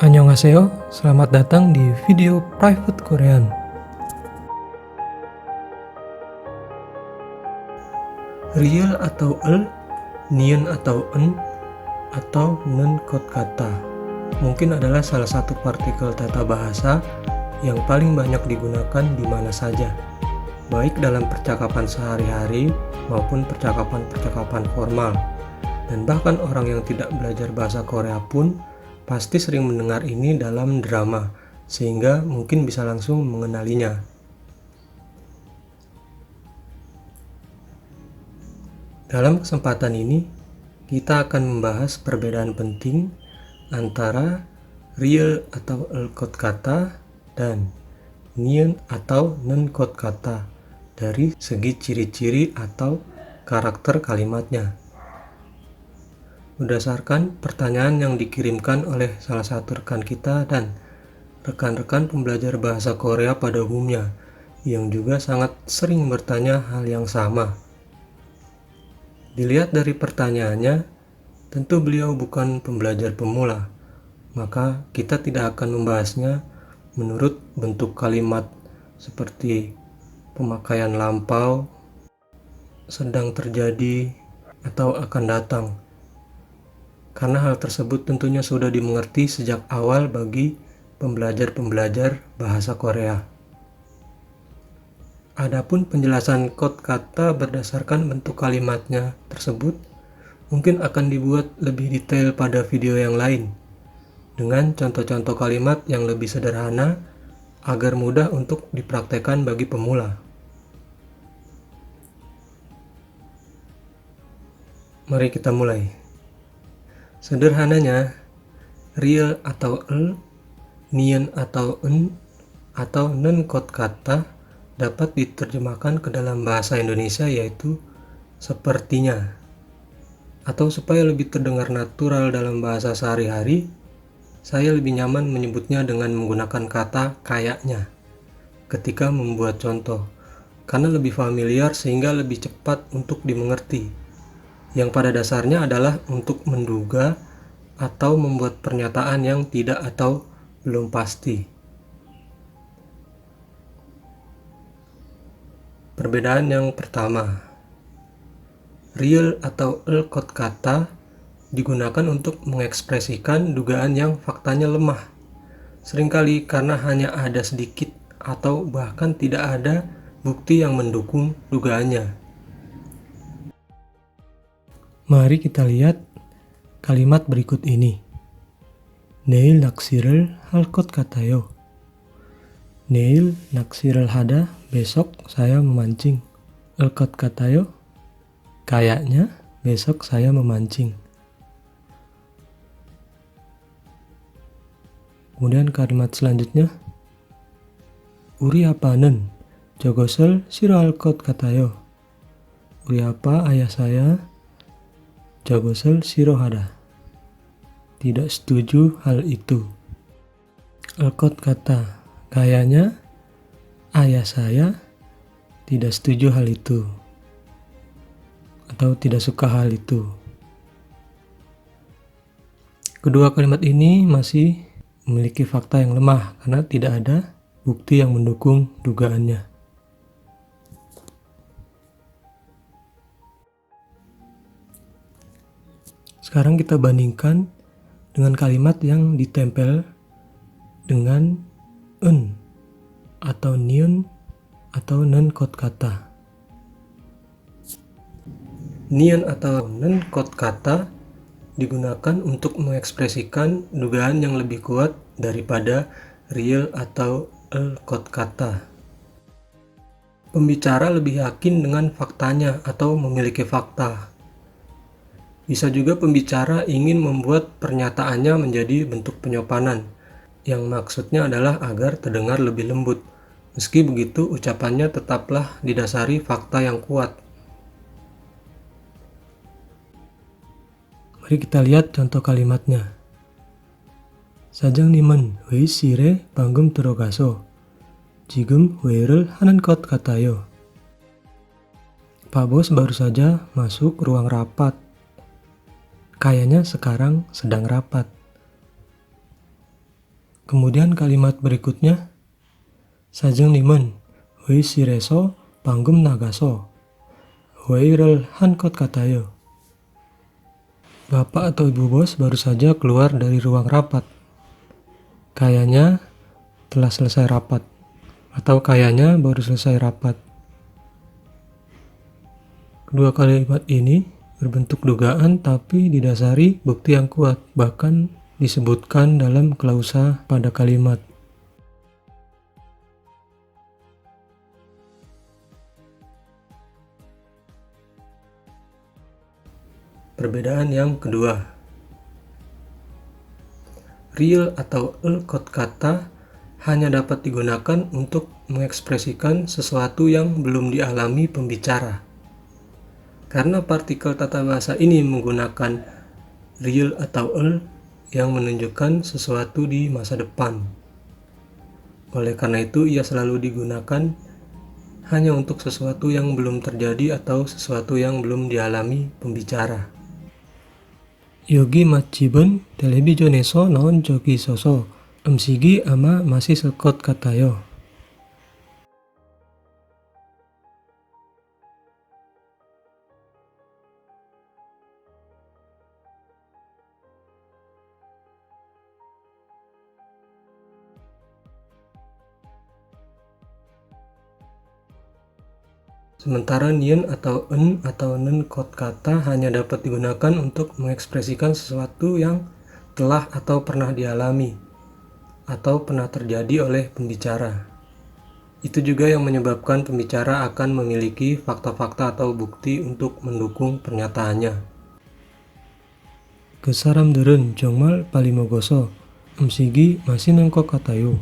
Annyeonghaseyo, selamat datang di video Private Korean. Real atau Nyeon atau atau nen kata mungkin adalah salah satu partikel tata bahasa yang paling banyak digunakan di mana saja, baik dalam percakapan sehari-hari maupun percakapan-percakapan formal. Dan bahkan orang yang tidak belajar bahasa Korea pun pasti sering mendengar ini dalam drama, sehingga mungkin bisa langsung mengenalinya. Dalam kesempatan ini, kita akan membahas perbedaan penting antara real atau kata dan Nyeon atau nen kata dari segi ciri-ciri atau karakter kalimatnya. Berdasarkan pertanyaan yang dikirimkan oleh salah satu rekan kita dan rekan-rekan pembelajar bahasa Korea pada umumnya, yang juga sangat sering bertanya hal yang sama. Dilihat dari pertanyaannya, tentu beliau bukan pembelajar pemula, maka kita tidak akan membahasnya menurut bentuk kalimat seperti pemakaian lampau, sedang terjadi, atau akan datang. Karena hal tersebut tentunya sudah dimengerti sejak awal bagi pembelajar-pembelajar bahasa Korea. Adapun penjelasan kata berdasarkan bentuk kalimatnya tersebut mungkin akan dibuat lebih detail pada video yang lain, dengan contoh-contoh kalimat yang lebih sederhana agar mudah untuk dipraktekkan bagi pemula. Mari kita mulai. Sederhananya, real atau Nyeon atau atau nen kata dapat diterjemahkan ke dalam bahasa Indonesia yaitu sepertinya. Atau supaya lebih terdengar natural dalam bahasa sehari-hari, saya lebih nyaman menyebutnya dengan menggunakan kata kayaknya ketika membuat contoh, karena lebih familiar sehingga lebih cepat untuk dimengerti, yang pada dasarnya adalah untuk menduga atau membuat pernyataan yang tidak atau belum pasti. Perbedaan yang pertama, real atau kata digunakan untuk mengekspresikan dugaan yang faktanya lemah, seringkali karena hanya ada sedikit atau bahkan tidak ada bukti yang mendukung dugaannya. Mari kita lihat kalimat berikut ini. 내일 낚시를 할 것 같아요. 내일 낚시를 하다, besok saya memancing. 할 것 같아요, kayaknya besok saya memancing. Kemudian kalimat selanjutnya, 우리 아빠는 저것을 싫어할 것 같아요. 우리 아빠, ayah saya, 저것을 싫어하다, tidak setuju hal itu. 할 것 같아, kayaknya ayah saya tidak setuju hal itu atau tidak suka hal itu. Kedua kalimat ini masih memiliki fakta yang lemah karena tidak ada bukti yang mendukung dugaannya. Sekarang kita bandingkan dengan kalimat yang ditempel dengan atau Nyeon atau nen kata. Nyeon atau nen kata digunakan untuk mengekspresikan dugaan yang lebih kuat daripada real atau kata. Pembicara lebih yakin dengan faktanya atau memiliki fakta. Bisa juga pembicara ingin membuat pernyataannya menjadi bentuk penyopanan, yang maksudnya adalah agar terdengar lebih lembut. Meski begitu, ucapannya tetaplah didasari fakta yang kuat. Mari kita lihat contoh kalimatnya. 사장님은 회의실에 방금 들어가서 지금 회의를 하는 것 같아요. Pak Bos baru saja masuk ruang rapat. Kayaknya sekarang sedang rapat. Kemudian kalimat berikutnya, 사장님은 회의실에서 방금 나가서 회의를 한 것 같아요. Bapak atau Ibu Bos baru saja keluar dari ruang rapat. Kayaknya telah selesai rapat. Atau kayaknya baru selesai rapat. Kedua kalimat ini berbentuk dugaan tapi didasari bukti yang kuat, bahkan disebutkan dalam klausa pada kalimat. Perbedaan yang kedua, real atau kot kata hanya dapat digunakan untuk mengekspresikan sesuatu yang belum dialami pembicara. Karena partikel tata bahasa ini menggunakan real atau yang menunjukkan sesuatu di masa depan. Oleh karena itu, ia selalu digunakan hanya untuk sesuatu yang belum terjadi atau sesuatu yang belum dialami pembicara. 여기 맛집은 텔레비전에서 나온 적이 있어서 음식이 아마 맛있을 것 같아요. Sementara nien atau nen kot kata hanya dapat digunakan untuk mengekspresikan sesuatu yang telah atau pernah dialami atau pernah terjadi oleh pembicara. Itu juga yang menyebabkan pembicara akan memiliki fakta-fakta atau bukti untuk mendukung pernyataannya. 그 사람들은 정말 빨리 먹어서 음식이 맛있는 것 같아요.